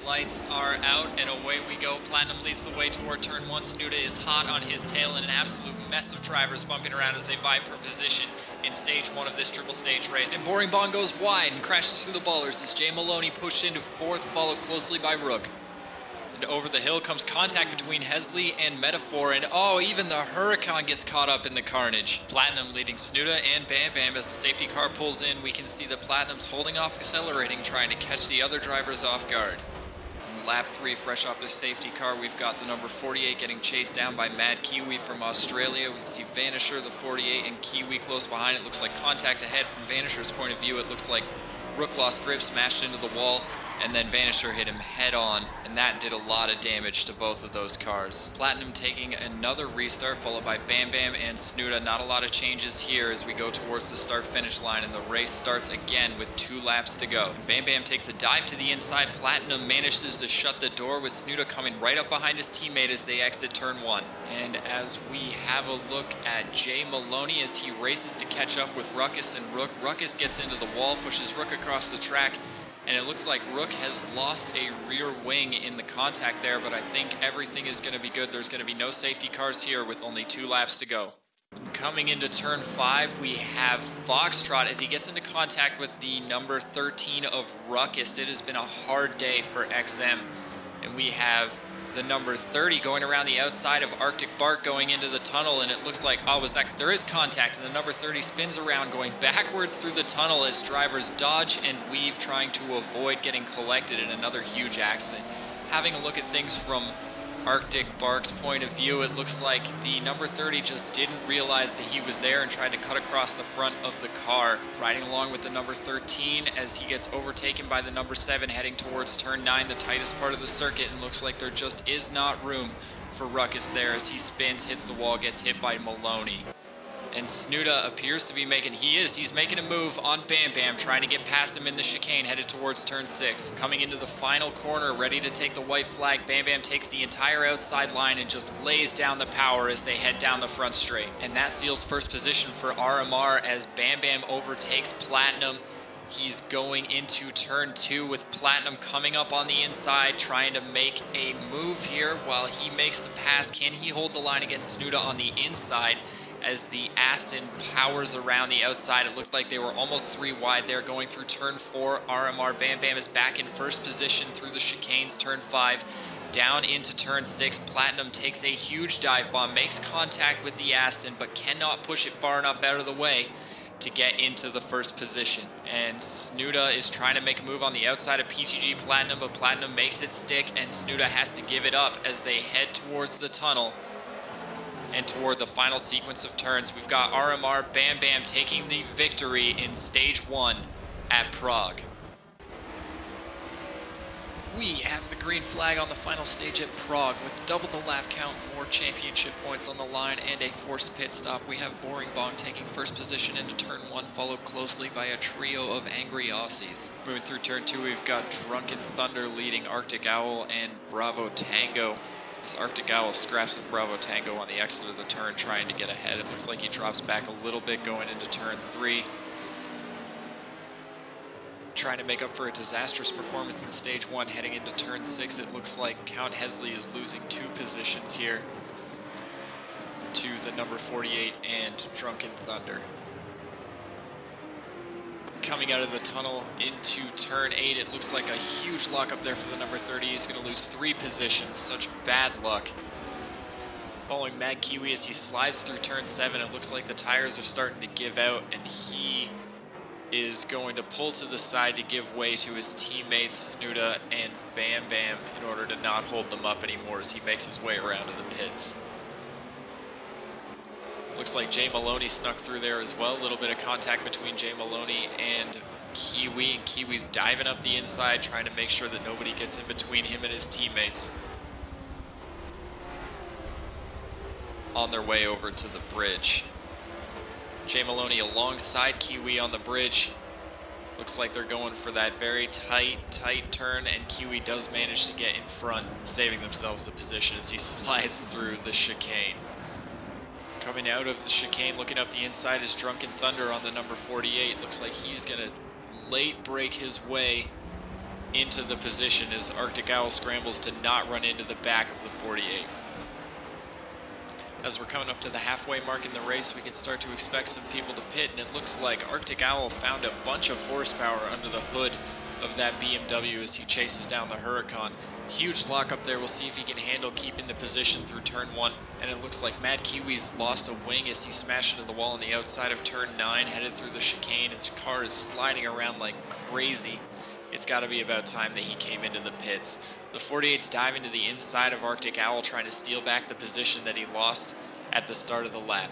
lights are out, and away we go. Platinum leads the way toward turn 1. Snuda is hot on his tail, and an absolute mess of drivers bumping around as they vie for position in stage 1 of this triple stage race. And Boring Bong goes wide and crashes through the ballers as Jay Maloney pushed into 4th, followed closely by Rook. And over the hill comes contact between Hesley and Metaphor, and oh, even the Huracan gets caught up in the carnage. Platinum leading Snuda and Bam Bam as the safety car pulls in. We can see that Platinum's holding off accelerating, trying to catch the other drivers off guard. In lap 3, fresh off the safety car, we've got the number 48 getting chased down by Mad Kiwi from Australia. We see Vanisher, the 48, and Kiwi close behind. It looks like contact ahead. From Vanisher's point of view, it looks like Rook lost grip, smashed into the wall, and then Vanisher hit him head on, and that did a lot of damage to both of those cars. Platinum taking another restart, followed by Bam Bam and Snuda. Not a lot of changes here as we go towards the start-finish line, and the race starts again with 2 laps to go. Bam Bam takes a dive to the inside. Platinum manages to shut the door, with Snuda coming right up behind his teammate as they exit turn 1. And as we have a look at Jay Maloney as he races to catch up with Ruckus and Rook, Ruckus gets into the wall, pushes Rook across the track, and it looks like Rook has lost a rear wing in the contact there, but I think everything is going to be good. There's going to be no safety cars here with only 2 laps to go. Coming into turn 5, we have Foxtrot as he gets into contact with the number 13 of Ruckus. It has been a hard day for XM, and we have the number 30 going around the outside of Arctic Bark going into the tunnel, and it looks like, there is contact, and the number 30 spins around going backwards through the tunnel as drivers dodge and weave trying to avoid getting collected in another huge accident. Having a look at things from Arctic Bark's point of view, it looks like the number 30 just didn't realize that he was there and tried to cut across the front of the car, riding along with the number 13 as he gets overtaken by the number 7 heading towards turn 9, the tightest part of the circuit, and looks like there just is not room for Ruckus there as he spins, hits the wall, gets hit by Maloney. And Snuda appears to be he's making a move on Bam Bam, trying to get past him in the chicane, headed towards turn 6. Coming into the final corner, ready to take the white flag, Bam Bam takes the entire outside line and just lays down the power as they head down the front straight. And that seals first position for RMR as Bam Bam overtakes Platinum. He's going into turn 2 with Platinum coming up on the inside, trying to make a move here while he makes the pass. Can he hold the line against Snuda on the inside? As the Aston powers around the outside, it looked like they were almost 3 wide there going through turn 4. RMR Bam Bam is back in first position through the chicanes. Turn 5 down into turn 6. Platinum takes a huge dive bomb, makes contact with the Aston, but cannot push it far enough out of the way to get into the first position. And Snuda is trying to make a move on the outside of PTG Platinum, but Platinum makes it stick, and Snuda has to give it up as they head towards the tunnel and toward the final sequence of turns. We've got RMR Bam Bam taking the victory in stage 1 at Prague. We have the green flag on the final stage at Prague with double the lap count, more championship points on the line, and a forced pit stop. We have Boring Bong taking first position into turn 1, followed closely by a trio of angry Aussies. Moving through turn 2, we've got Drunken Thunder leading Arctic Owl and Bravo Tango. As Arctic Owl scraps with Bravo Tango on the exit of the turn, trying to get ahead. It looks like he drops back a little bit going into turn 3. Trying to make up for a disastrous performance in stage 1 heading into turn 6. It looks like Count Hesley is losing 2 positions here to the number 48 and Drunken Thunder. Coming out of the tunnel into turn 8, it looks like a huge lockup there for the number 30. He's going to lose 3 positions. Such bad luck. Following Mad Kiwi as he slides through turn 7, it looks like the tires are starting to give out, and he is going to pull to the side to give way to his teammates Snuda and Bam Bam in order to not hold them up anymore as he makes his way around to the pits. Looks like Jay Maloney snuck through there as well. A little bit of contact between Jay Maloney and Kiwi, and Kiwi's diving up the inside, trying to make sure that nobody gets in between him and his teammates on their way over to the bridge. Jay Maloney alongside Kiwi on the bridge. Looks like they're going for that very tight turn, and Kiwi does manage to get in front, saving themselves the position as he slides through the chicane. Coming out of the chicane, looking up the inside is Drunken Thunder on the number 48. Looks like he's going to late break his way into the position as Arctic Owl scrambles to not run into the back of the 48. As we're coming up to the halfway mark in the race, we can start to expect some people to pit, and it looks like Arctic Owl found a bunch of horsepower under the hood of that BMW as he chases down the Huracan. Huge lockup there. We'll see if he can handle keeping the position through turn 1, and it looks like Mad Kiwi's lost a wing as he smashed into the wall on the outside of turn 9, headed through the chicane. His car is sliding around like crazy. It's got to be about time that he came into the pits. The 48's diving to the inside of Arctic Owl, trying to steal back the position that he lost at the start of the lap.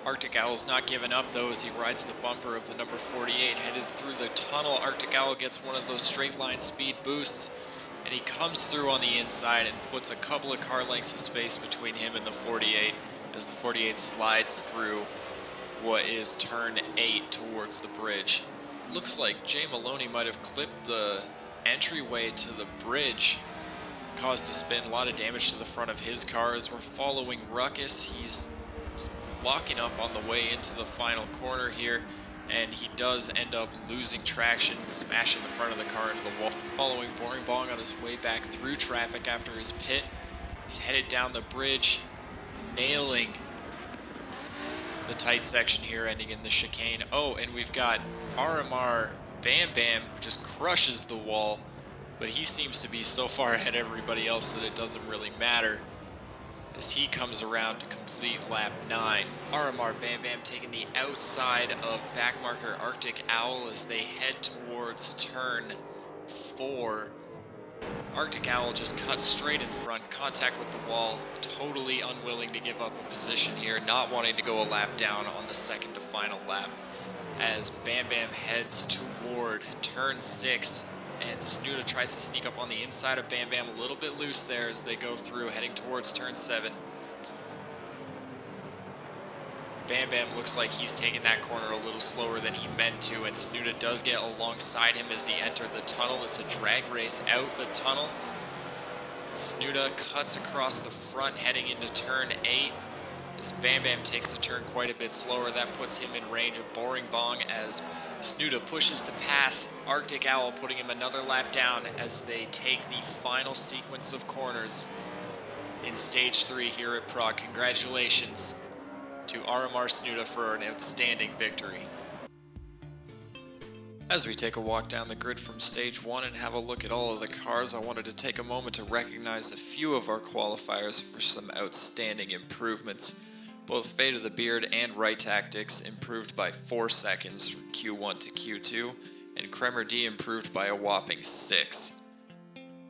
Arctic Owl's not giving up though as he rides the bumper of the number 48. Headed through the tunnel, Arctic Owl gets one of those straight line speed boosts, and he comes through on the inside and puts a couple of car lengths of space between him and the 48 as the 48 slides through what is turn 8 towards the bridge. Looks like Jay Maloney might have clipped the entryway to the bridge, caused a spin, a lot of damage to the front of his car. As we're following Ruckus, he's locking up on the way into the final corner here, and he does end up losing traction, smashing the front of the car into the wall. Following Boring Bong on his way back through traffic after his pit, he's headed down the bridge, nailing the tight section here, ending in the chicane. Oh, and we've got RMR Bam Bam, who just crushes the wall, but he seems to be so far ahead of everybody else that it doesn't really matter as he comes around to complete lap 9. RMR Bam Bam taking the outside of backmarker Arctic Owl as they head towards turn 4. Arctic Owl just cuts straight in front, contact with the wall, totally unwilling to give up a position here, not wanting to go a lap down on the second to final lap. As Bam Bam heads toward turn 6, and Snuda tries to sneak up on the inside of Bam Bam, a little bit loose there as they go through, heading towards turn 7. Bam Bam looks like he's taking that corner a little slower than he meant to, and Snuda does get alongside him as they enter the tunnel. It's a drag race out the tunnel. Snuda cuts across the front, heading into turn 8. As Bam Bam takes the turn quite a bit slower, that puts him in range of Boring Bong as Snuda pushes to pass Arctic Owl, putting him another lap down as they take the final sequence of corners in stage 3 here at Prague. Congratulations to RMR Snuda for an outstanding victory. As we take a walk down the grid from stage 1 and have a look at all of the cars, I wanted to take a moment to recognize a few of our qualifiers for some outstanding improvements. Both Fate of the Beard and Right Tactics improved by 4 seconds from Q1 to Q2, and Kremer D improved by a whopping 6.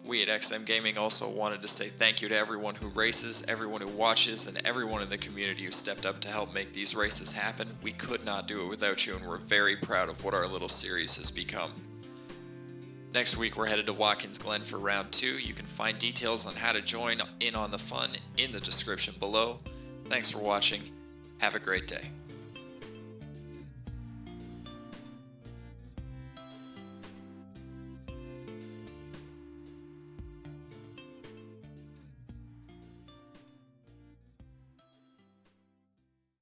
We at XM Gaming also wanted to say thank you to everyone who races, everyone who watches, and everyone in the community who stepped up to help make these races happen. We could not do it without you, and we're very proud of what our little series has become. Next week we're headed to Watkins Glen for round 2. You can find details on how to join in on the fun in the description below. Thanks for watching. Have a great day.